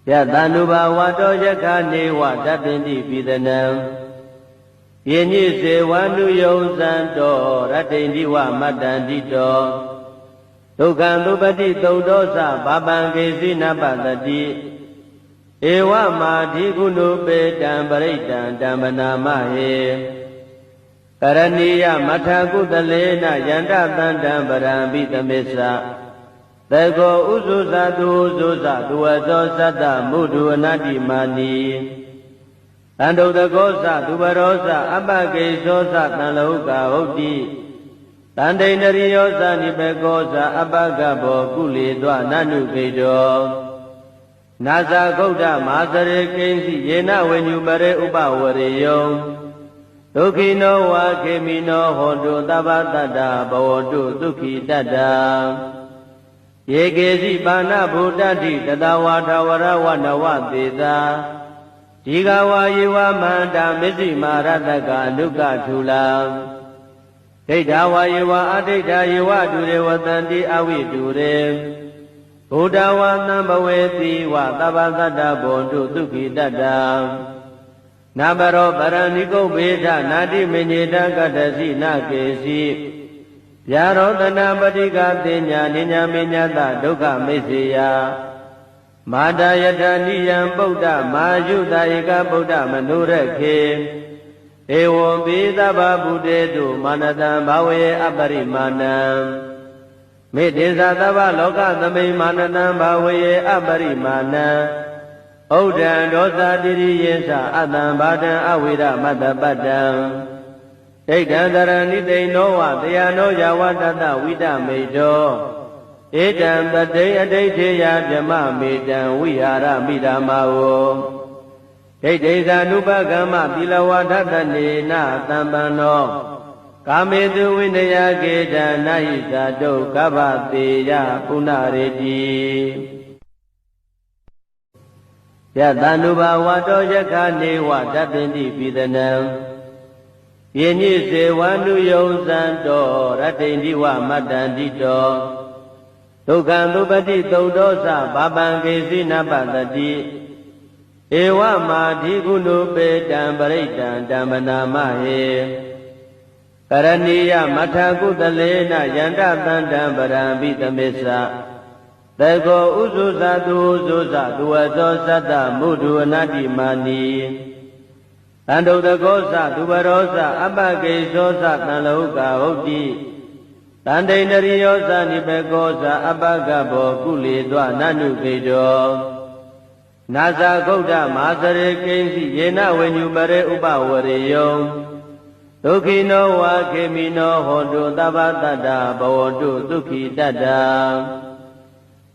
Yatanuba wato yakane watapindi pidanam Yenyi se wanu yonsanto Ratindi wa matandito Tukandupati taudosa Babangesi napatati Ewa mati kunupe Tambaritan tambanamahe Karaniya mathakudalena Yandatandam barambitamesa Tego uzuza duzuza duwazosa mudu anati mani Ando dagosa dubarosa abagezosa tanlauka hoti Tande nariyosa nipegosa abagabo kulidwa nanu kedo Nasa gauda masare kensi yena wenyumare upawareyo Tukino wa kemino hondo tabatata bawotu tuki tata Yegezi bana buddhati tatawata warawana teta Jigawa yewa manda misi marataka nuka chula Detawa yewa adeta yewa dure watanti awi dure Buddhawa nambaweti wa tabatata bondu tuki tata Nabaro paraniko beta nati menyeta katasi nakesi Yarodana Padika Tenya Ninya Minyata Dukha Mesaya Madayata Niyam Buddha Majuta Eka Buddha Manurekhe Ewo Bidaba Buddhetu Manatan Bhawe Aparimanam Medesa Tava Loka Thame Manatan Bhawe Aparimanam Odhan Dosa Diri Yensa Atam Bhadan Avira Matapadam Ekandara nite nowa tayano yawatata wita medo Etam tate adeteya jama medam wihara midamawo Ekdesa nupagama pilawatata nena tambano Kametu winaya geda nahisa do kabateya punareti Yatanuba wato yakane watapindi pidanam Yenyi se wanu yonsanto Ratindi wa matandito Tukandupati taudosa Babangesi napatati Ewa mati kunupe Tambaritan tambanamahe Karaniya mathakudalena Yandatandam barambitamesa Tego uzuza duzuza duwazosa mudu anati mani Ando dagosa dubarosa abagezosa tanlauka hoti Tande nariyosa nipegosa abagabo kulidwa nanu kedo Nasa gauda masare kensi yena wenyumare upawareyo Tukino wa kemino hondo tabatata bawotu tuki tata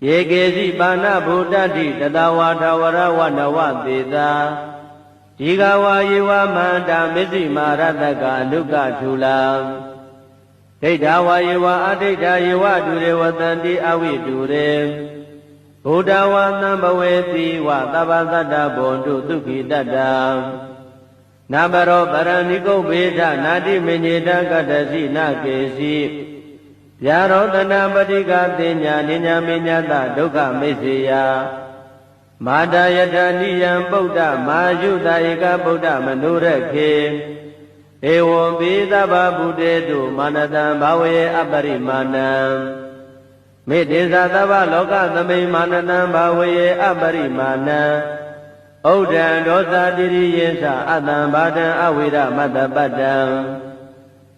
Yegezi bana buddhati tatawata warawana teta Jigawa yewa manda misi marataka nuka chula Detawa yewa adeta yewa dure watanti awi dure Buddhawa nambaweti wa tabatata bondu tuki tata Nabaro paraniko beta nati menyeta katasi nakesi Yarodana Padika Tenya Ninya Minyata Dukha Mesaya Madayata Niyam Buddha Majuta Eka Buddha Manurekhe Ewo Bidaba Buddhetu Manatan Bhawe Aparimanam Medesa Tava Loka Thame Manatan Bhawe Aparimanam Odhan Dosa Diri Yensa Atam Bhadan Avira Matapadam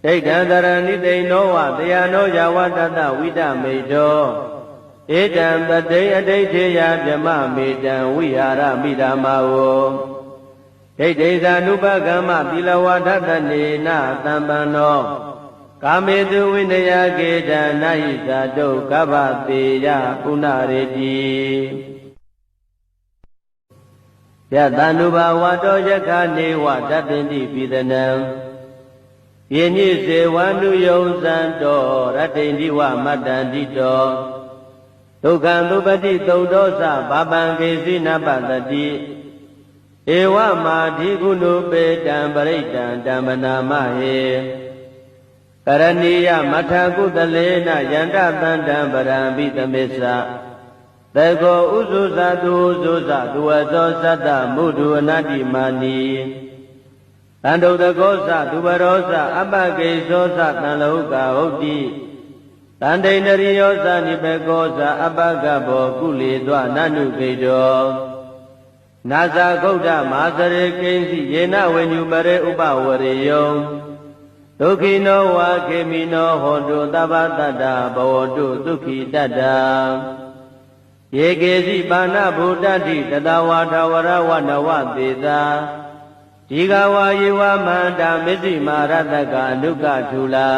Ekandara nite nowa tayano yawatata wita medo Etam tate adeteya jama medam wihara midamawo Ekdesa nupagama pilawatata nena tambano Kametu winaya geda nahisa do kabateya punareti Yatanuba wato yakane watapindi pidanam Yenyi se wanu yonsanto Ratindi wa matandito Tukandupati taudosa Babangesi napatati Ewa mati kunupe Tambaritan tambanamahe Karaniya mathakudalena Yandatandam barambitamesa တေကောဥစုဇတုသုဇသူဝသောသတ္တမုဒုအနတ္တိမာနိတန္တုတကောသသူဘရောသအပကိသောသတံလောကဟုတ်တိတန္တိန္ဒရိယောသနိဘေကောသအပကဘောကုလေသောနနုကိတောနာဇာဂௌဒမာစရေကိဉ္စီယေနဝေညုပရေဥပဝရေယောဒုက္ခိနောဝါခေမိနောဟောတုသဗ္ဗတတ္တဘဝတုဒုက္ခိတတ္တယေကေစီပါဏဗုဒ္ဓတိတတဝါထဝရဝနဝသေသာဒီဃဝါယေဝမန္တာမစ္စည်းမာရတကအနုကထူလာ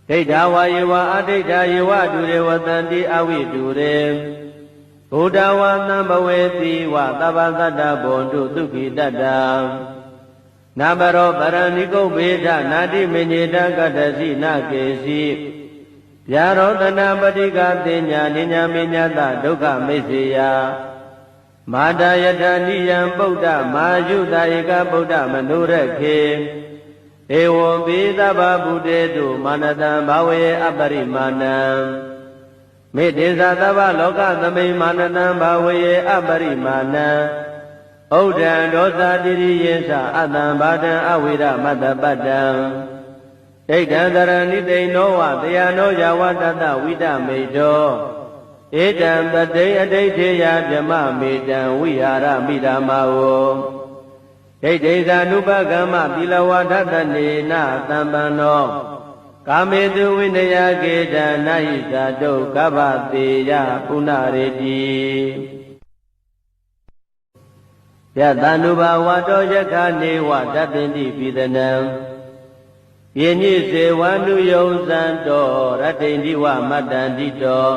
ဒိဋ္ဌဝါယေဝအဒိဋ္ဌယေဝတုရေဝတန္တိအဝိတုရေဘုဒ္ဓဝါသံဘဝေတိဝသဗ္ဗသတ္တဘောတုဒုက္ခိတတ္တနာဘရောပရဏိကုဗ္ဗေဒနာတိမေညေတကတ္တစီနကေစီဗျာရောတနာပတိကသေညာနိညာမေညတဒုက္ခမိစ္ဆေယမာတယထနိယံပုဒ္ဓမာယုတဧကဗုဒ္ဓမနုရခေဧဝံပိသဗ္ဗဗုတေတုမာနတံဘာဝေအပရိမာဏံမေတ္တေသသဗ္ဗလောကသမိမာနတံဘာဝေအပရိမာဏံဩဒံဒောသတိရိယေသအတံဘာတံအဝိရမတ္တပတ္တံဒိဋ္ဌံတရဏိတိနောဝတယနောယဝတတဝိတမေတောဧတံတတိအဋိဋ္ဌေယဗြမမေတံဝိဟာရမိဓမ္မာဝဒိဋ္ဌိသာနုပကမ္မသီလဝါဒတနေနသံပန္နောကာမေတုဝိနယကေတံနာဟိသာတုကဗ္ဗတေယပုဏ္ဏရေတိယတန္တုဘာဝတောယက္ခနေဝတတ္တိပိသနံယေညိစေဝန္တုယုံဇံတောရတ္တိန္တိဝမတ္တန္တိတော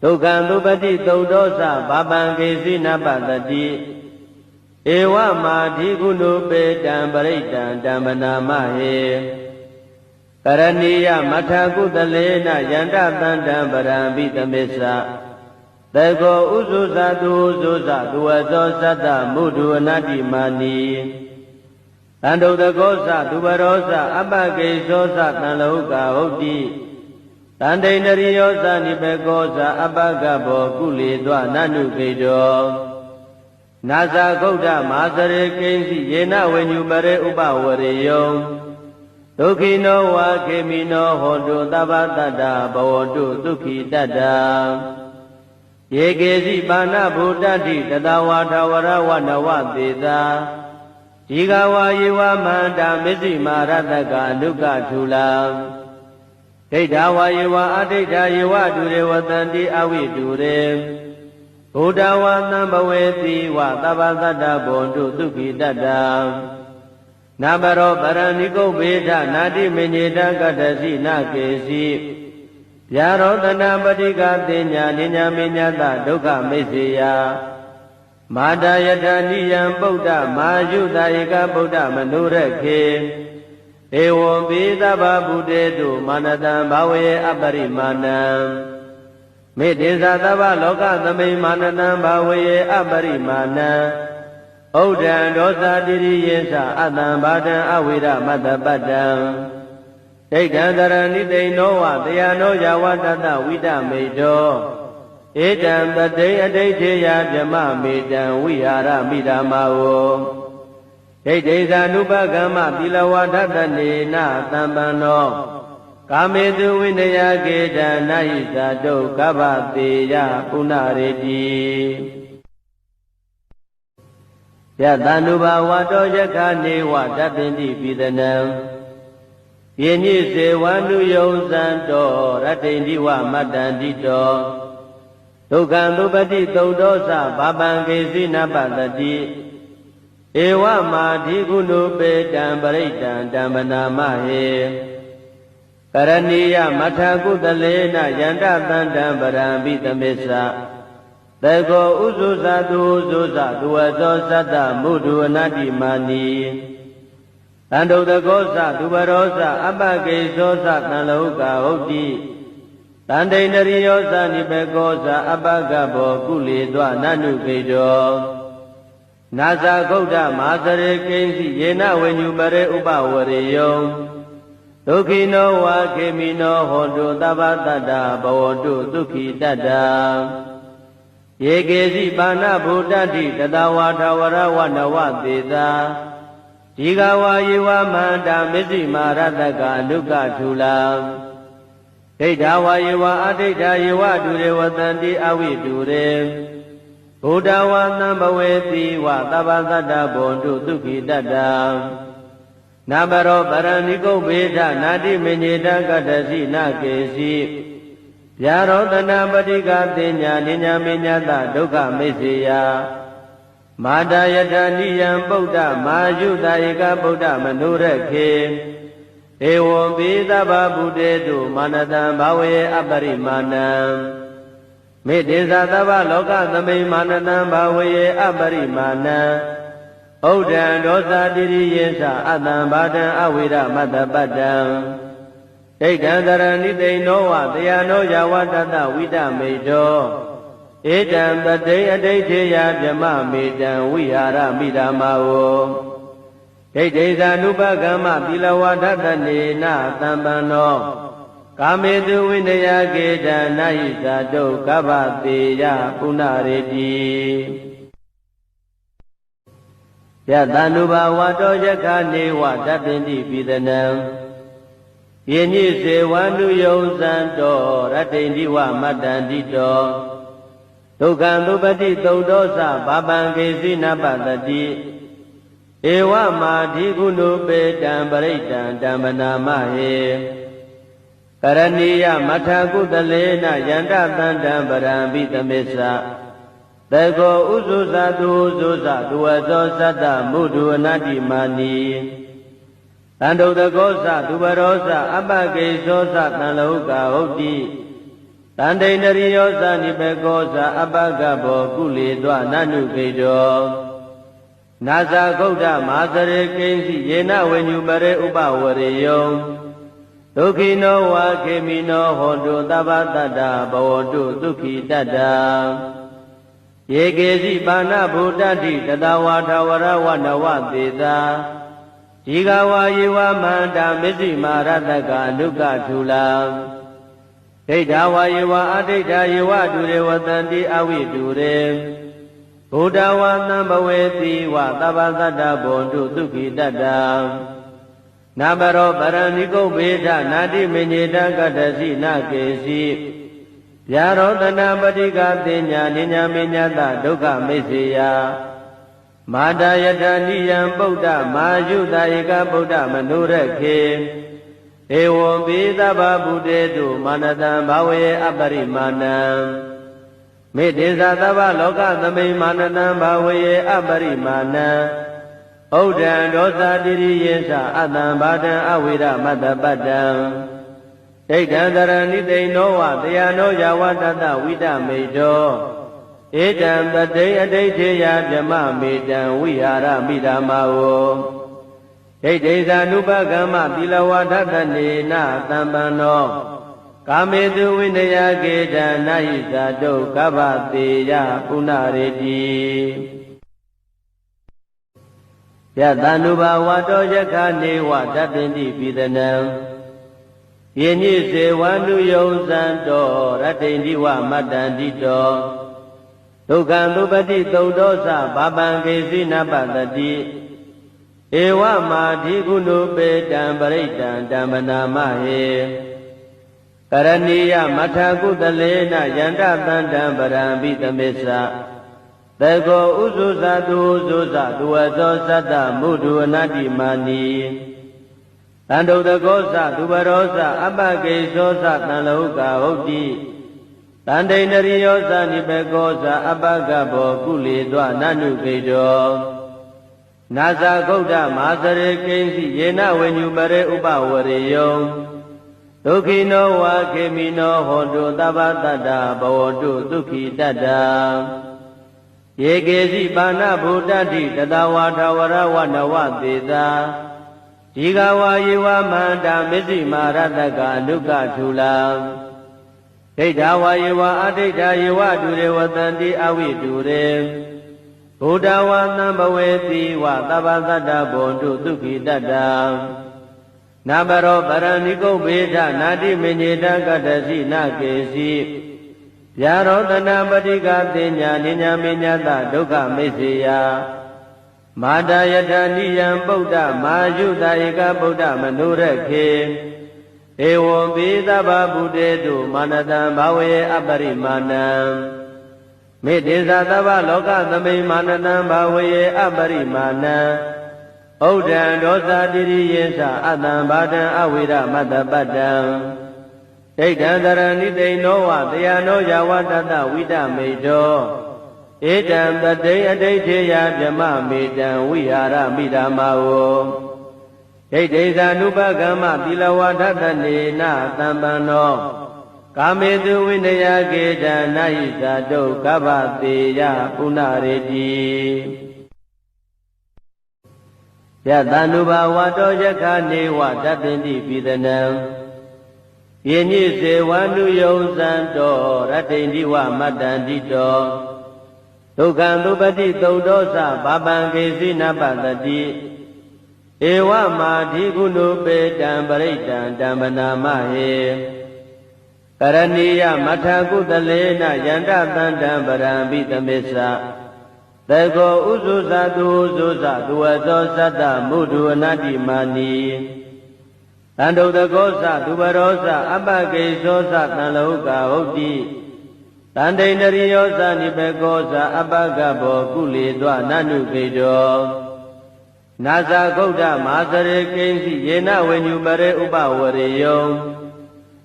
ဒုက္ခံသုပတိသုတ်တောသဘာပံကေစီနပတတိဧဝမာဓိကုဏုပေတံပရိတံဓမ္မနာမဟေကရဏီယမထကုတလေနယန္တတန္တံပရံပိသမစ္ဆတေကောဥစုဇတုသုဇသူဝသောသတ္တမုဒုအနတ္တိမာနိတန္တုတကောသသူဘရောသအပကိသောသတံလောကဟုတ်တိတန္တိန္ဒရိယောသနိဘေကောသအပကဘောကုလေသောနနုကိတောနာဇာဂௌဒမာစရေကိဉ္စီယေနဝေညုပရေဥပဝရေယောဒုက္ခိနောဝါခေမိနောဟောတုသဗ္ဗတတ္တဘဝတုဒုက္ခိတတ္တယေကေစီပါဏဗုဒ္ဓတိတတဝါထဝရဝနဝသေသာဒီဃဝါယေဝမန္တာမစ္စည်းမာရတကအနုကထူလာဒိဋ္ဌဝါယေဝအဒိဋ္ဌယေဝတုရေဝတန္တိအဝိတုရေဘုဒ္ဓဝါသံဘဝေတိဝသဗ္ဗသတ္တဘောတုဒုက္ခိတတ္တနာဘရောပရဏိကုဗ္ဗေဒနာတိမေညေတကတ္တစီနကေစီဗျာရောတနာပတိကသေညာနိညာမေညတဒုက္ခမိစ္ဆေယမာတယထနိယံပုဒ္ဓမာယုတဧကဗုဒ္ဓမနုရခေဧဝံပိသဗ္ဗဗုတေတုမာနတံဘာဝေအပရိမာဏံမေတ္တေသသဗ္ဗလောကသမိမာနတံဘာဝေအပရိမာဏံဩဒံဒောသတိရိယေသအတံဘာတံအဝိရမတ္တပတ္တံဒိဋ္ဌံတရဏိတိနောဝတယနောယဝတတဝိတမေတောဧတံတတိအဋိဋ္ဌေယဗြမမေတံဝိဟာရမိဓမ္မာဝဒိဋ္ဌိသာနုပကမ္မသီလဝါဒတနေနသံပန္နောကာမေတုဝိနယကေတံနာဟိသာတုကဗ္ဗတေယပုဏ္ဏရေတိယတန္တုဘာဝတောယက္ခနေဝတတ္တိပိသနံယေညိစေဝန္တုယုံဇံတောရတ္တိန္တိဝမတ္တန္တိတောဒုက္ခံသုပတိသုတ်တောသဘာပံကေစီနပတတိဧဝမာဓိကုဏုပေတံပရိတံဓမ္မနာမဟေကရဏီယမထကုတလေနယန္တတန္တံပရံပိသမစ္ဆတေကောဥစုဇတုသုဇသူဝသောသတ္တမုဒုအနတ္တိမာနိတန္တုတကောသသူဘရောသအပကိသောသတံလောကဟုတ်တိတန္တိန္ဒရိယောသနိဘေကောသအပကဘောကုလေသောနနုကိတောနာဇာဂௌဒမာစရေကိဉ္စီယေနဝေညုပရေဥပဝရေယော ဒုက္ခိနောဝါခေမိနောဟောတုသဗ္ဗတတ္တဘဝတုဒုက္ခိတတ္တယေကေစီပါဏဗုဒ္ဓတိတတဝါထဝရဝနဝသေသာဒီဃဝါယေဝမန္တာမစ္စည်းမာရတကအနုကထူလာဒိဋ္ဌဝါယေဝအဒိဋ္ဌယေဝတုရေဝတန္တိအဝိတုရေဘုဒ္ဓဝါသံဘဝေတိဝသဗ္ဗသတ္တဘောတုဒုက္ခိတတ္တနာမရောပရဏိကုဗ္ဗေဒနာတိမညေတကတ္တစီနာကေစီဗျာရောတနာပတိကတင်ညာနိညာမေညတဒုက္ခမိစ္ဆေယမာတယတနိယံပုဒ္ဓမာယုတဧကဗုဒ္ဓမနုရခေဧဝံပိသဗ္ဗဗုတေတုမာနတံဘာဝေအပရိမာဏံမေတ္တေသသဗ္ဗလောကသမိမာနတံဘာဝေအပရိမာဏံဩဒံဒောသတိရိယေသအတံဘာတံအဝိရမတ္တပတ္တံဒိဋ္ဌံတရဏိသိဏောဝတယနောယဝတတဝိတမေတောဧတံပတိအဋိဋ္ဌေယဗြမမေတံဝိဟာရမိဓမ္မာဝဒိဋ္ဌိဇာနုပကမ္မသီလဝဒတနေနသံပန္နောကာမေတုဝိနယကေတံနာဟိဇာတုကဗ္ဗတေယပုဏ္ဏရေတိယတန္တုဘာဝတောယက္ခနေဝတတ္တိပိသနံယေညိစေဝန္တုယုံဇံတောရတ္တိန္တိဝမတ္တန္တိတောဒုက္ခံသုပတိသုတ်တောသဘာပံကေစီနပတတိဧဝမာဓိကုဏုပေတံပရိတံဓမ္မနာမဟေကရဏီယမထာကုတလေနယန္တတန္တံပရံပိသမေသသေကောဥဇုဇတုဥဇုဇဒုဝသောသတ္တမုဒုအနတ္တိမာနီတန္တုတကောသဒုဘရောသအပကေသောသတံလောကဟုတ်တိတန္တိန္ဒရိယောသနိဘေကောသအပကဘောကုလေတွနနုခေတောနာဇာဂௌဒမဟာသရေကိဉ္စီယေနဝိညုပရေဥပဝရေယောဒုက္ခိနောဝါခေမိနောဟောတုသဗ္ဗတတ္တဘဝတုဒုက္ခိတတ္တယေကေစီပါဏဗုဒ္ဓတိတတဝါထဝရဝနဝသေသာဒီဃဝါယေဝမန္တာမစ္စည်းမာရတကအနုကထူလာဒိဋ္ဌဝါယေဝအဒိဋ္ဌယေဝတုရေဝတန္တိအဝိတုရေဘုဒ္ဓဝါသံဘဝေတိဝသဗ္ဗသတ္တဘောတုဒုက္ခိတတ္တနာမရောပရဏိကုဗ္ဗေဒနာတိမညေတကတ္တစီနာကေစီဗျာရောတနာပတိကတင်ညာနိညာမေညတဒုက္ခမိစ္ဆေယမာတယတနိယံပုဒ္ဓမာယုတဧကဗုဒ္ဓမနုရခေဧဝံပိသဗ္ဗဗုတေတုမာနတံဘာဝေအပရိမာဏံမေတ္တေသသဗ္ဗလောကသမိမာနတံဘာဝေအပရိမာဏံဩဒံဒောသတိရိယေသအတံဘာတံအဝိရမတ္တပတ္တံဒိဋ္ဌံတရဏိသိဏောဝတယနောယဝတတဝိတမေတောဧတံပတိအဋိဋ္ဌေယဗြမမေတံဝိဟာရမိဓမ္မာဝဒိဋ္ဌိဇာနုပကမ္မသီလဝဒတနေနသံပန္နောကာမေတုဝိနယကေတံနာဟိဇာတုကဗ္ဗတေယပုဏ္ဏရေတိယတန္တုဘာဝတောယက္ခနေဝတတ္တိပိသနံယေညိစေဝန္တုယုံဇံတောရတ္တိန္တိဝမတ္တန္တိတောဒုက္ခံသုပတိသုတ်တောသဘာပံကေစီနပတတိဧဝမာဓိကုဏုပေတံပရိတံဓမ္မနာမဟေကရဏီယမထာကုတလေနယန္တတန္တံပရံပိသမေသသေကောဥဇုဇတုဥဇုဇဒုဝသောသတ္တမုဒုအနတ္တိမာနီတန္တုတကောသဒုဘရောသအပကေသောသတံလောကဟုတ်တိတန္တိန္ဒရိယောသနိဘေကောသအပကဘောကုလေတွနနုခေတောနာဇာဂௌဒမဟာသရေကိဉ္စီယေနဝိညုပရေဥပဝရေယောဒုက္ခိနောဝါခေမိနောဟောတုသဗ္ဗတတ္တဘဝတုဒုက္ခိတတ္တယေကေစီပါဏဗုဒ္ဓတိတတဝါထဝရဝနဝသေသာဒီဃဝါယေဝမန္တာမစ္စည်းမာရတကအနုကထူလာဒိဋ္ဌဝါယေဝအဒိဋ္ဌယေဝတုရေဝတန္တိအဝိတုရေဘုဒ္ဓဝါသံဘဝေတိဝသဗ္ဗသတ္တဘောတုဒုက္ခိတတ္တ နာဘရောပရဏိကုဗေဒနာတိမညေတကတ္တစီနာကေစီဗျာရောတနာပတိကတိညာနိညာမေညတဒုက္ခမိစ္ဆေယမာတာယတနိယံပုဒ္ဓမာယုတဧကဗုဒ္ဓမနုရခေဧဝံပိသဗ္ဗဗုတေတုမာနတံဘာဝေအပရိမာဏံမေတ္တေသသဗ္ဗလောကသမိမာနတံဘာဝေအပရိမာဏံဩဒံဒောသတိရိယေသအတံဘာတံအဝိရမတ္တပတ္တံဒိဋ္ဌံတရဏိတိနောဝတယနောယဝတတဝိတမေတောဧတံတတိအဋိဋ္ဌေယဗြမမေတံဝိဟာရမိဓမ္မာဝဒိဋ္ဌိသာနုပကမ္မသီလဝါဒတနေနသံပန္နောကာမေတုဝိနယကေတံနာဟိသတုကဗ္ဗတေယပုဏ္ဏရေတိယတနုဘာဝတောယခနေဝတပ္ပိတိပိသနံယေညိစေဝနုယုံဇံတောရတ္တိန္ဒီဝမတ္တန္တိတောဒုက္ခံသုပတိသုတ်တောသဘာပံကေစီနပတတိဧဝမာဓိကုဏုပေတံပရိတံဓမ္မနာမဟေကရဏီယမထကုတလေနယန္တတန္တံပရံပိသမေသသေကောဥဇုဇတုဥဇုဇသူဝသောသတ္တမုဒုအနတ္တိမာနီတန္တုတကောသသူဘရောသအပကေသောသတံလောကဟုတ်တိတန္တိန္ဒရိယောသနိဘေကောသအပကဘောကုလေသောနနုကေတောနာဇာဂௌဒမဟာစရေကိဉ္စီယေနဝေညုပရေဥပဝရေယော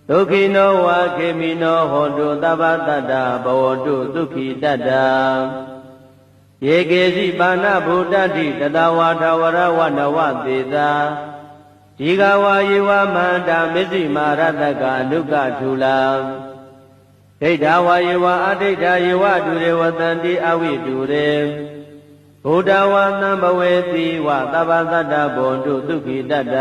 ဒုက္ခိနောဝါခေမိနောဟောတုသဗ္ဗတတ္တဘဝတုဒုက္ခိတတ္တယေကေစီပါဏဗုဒ္ဓတိတတဝါထဝရဝနဝသေသာဒီဃဝါယေဝမန္တာမစ္စည်းမာရတကအနုကထုလာဒိဋ္ဌဝါယေဝအဋိဋ္ဌယေဝဒုရေဝတန္တိအဝိတုရေဘုဒ္ဓဝါသံဘဝေတိဝသဗ္ဗသတ္တဘွန်တုဒုက္ခိတတ္တ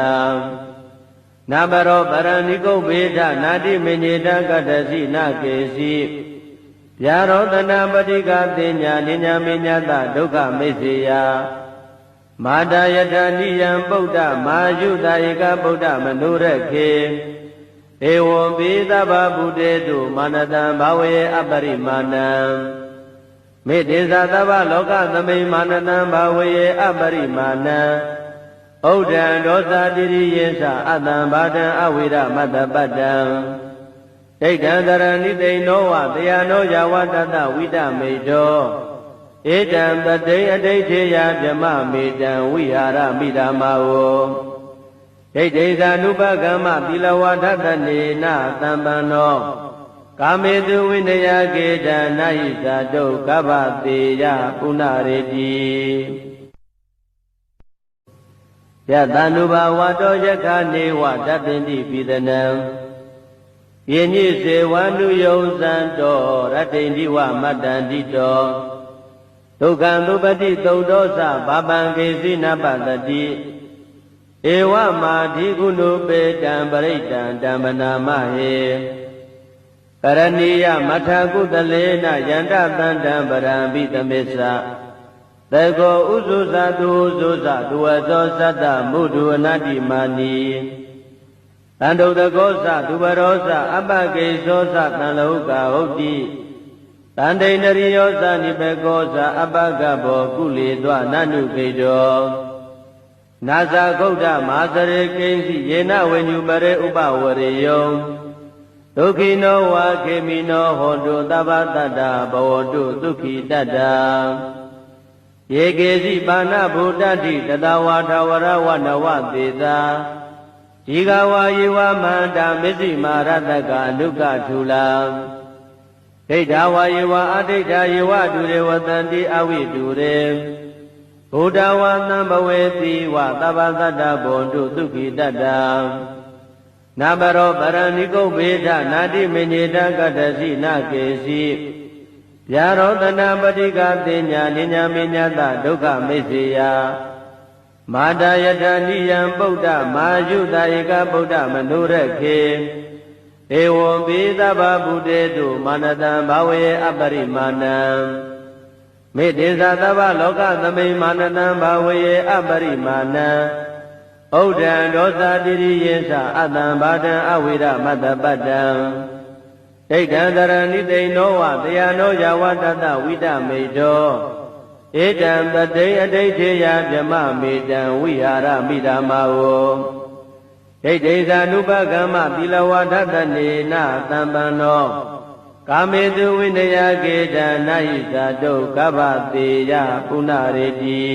နာဘရောပရဏိကုဗေဒနာတိမညေတကတ္တစီနာကေစီဗျာရောတနာပတိကတိညာနိညာမေညတဒုက္ခမိစ္ဆေယမာတာယတနိယံပုဒ္ဓမာယုတဧကဗုဒ္ဓမနုရခေဧဝံပိသဗ္ဗဗုတေတုမာနတံဘာဝေအပရိမာဏံမေတ္တေသသဗ္ဗလောကသမိမာနတံဘာဝေအပရိမာဏံဩဒံဒောသတိရိယေသအတံဘာတံအဝိရမတ္တပတ္တံဒိဋ္ဌံတရဏိတိနောဝတယနောယဝတတဝိတမေတောဧတံတတိအဋိဋ္ဌေယဗြမမေတံဝိဟာရမိဓမ္မာဝဒိဋ္ဌိသာနုပကမ္မသီလဝါဒတနေနသံပန္နောကာမေတုဝိနယကေတံနာဟိသတုကဗ္ဗတေယပုဏ္ဏရေတိယတနုဘာဝတောယခနေဝတပ္ပိတိပိသနံယေညိစေဝနုယုံဇံတောရတ္တိန္ဒီဝမတ္တန္တိတောဒုက္ခံသုပတိသုတ်တောသဘာပံကေစီနပတတိဧဝမာဓိကုဏုပေတံပရိတံဓမ္မနာမဟေကရဏီယမထကုတလေနယန္တတန္တံပရံပိသမေသသေကောဥဇုဇသူဥဇုဇသူဝသောသတ္တမုဒုအနတ္တိမာနီတန္တုတကောသသူဘရောသအပကေသောသတံလောကဟုတ်တိတန္တိန္ဒရိယောသနိဘေကောသအပကဘောကုလေသောနနုကေတောနာဇာဂௌဒမဟာစရေကိဉ္စီယေနဝေညုပရေဥပဝရေယောဒုက္ခိနောဝါခေမိနောဟောတုသဗ္ဗတတ္တဘဝတုဒုက္ခိတတ္တယေကေစီပါဏဗုဒ္ဓတိတတဝါထဝရဝနဝသေသာဒီဃဝါယေဝမန္တာမစ္စည်းမာရတကအနုကထုလာဒိဋ္ဌဝါယေဝအဋိဋ္ဌယေဝဒုရေဝတန္တိအဝိတုရေဘုဒ္ဓဝါသံဘဝေတိဝသဗ္ဗသတ္တဘွန်တုဒုက္ခိတတ္တနာဘရောပရဏိကုဗေဒနာတိမညေတကတ္တစီနာကေစီဗျာရောတနာပတိကတိညာနိညာမေညတဒုက္ခမိစ္ဆေယမာတာယတနိယံပုဒ္ဓမာယုတဧကဗုဒ္ဓမနုရခေဧဝံပိသဗ္ဗဗုတေတုမာနတံဘာဝေအပရိမာဏံမေတ္တေသသဗ္ဗလောကသမိမာနတံဘာဝေအပရိမာဏံဩ ဥဒ္ဒံဒောသတိရိယေသအတ္တံဘာဒံအဝိရမတ္တပတ္တံဒိဋ္ဌံသရဏိတိနောဝတယနောယဝတတဝိတမေတောဧတံပတိအဋိဋ္ဌေယဗြမမေတံဝိဟာရမိဓမ္မာဝဒိဋ္ဌိသာနုပကမ္မသီလဝါဒတနေနသံပန္နောကာမေတုဝိနယကေတနာယိသတုကဗ္ဗတေယပုဏ္ဏရေတိ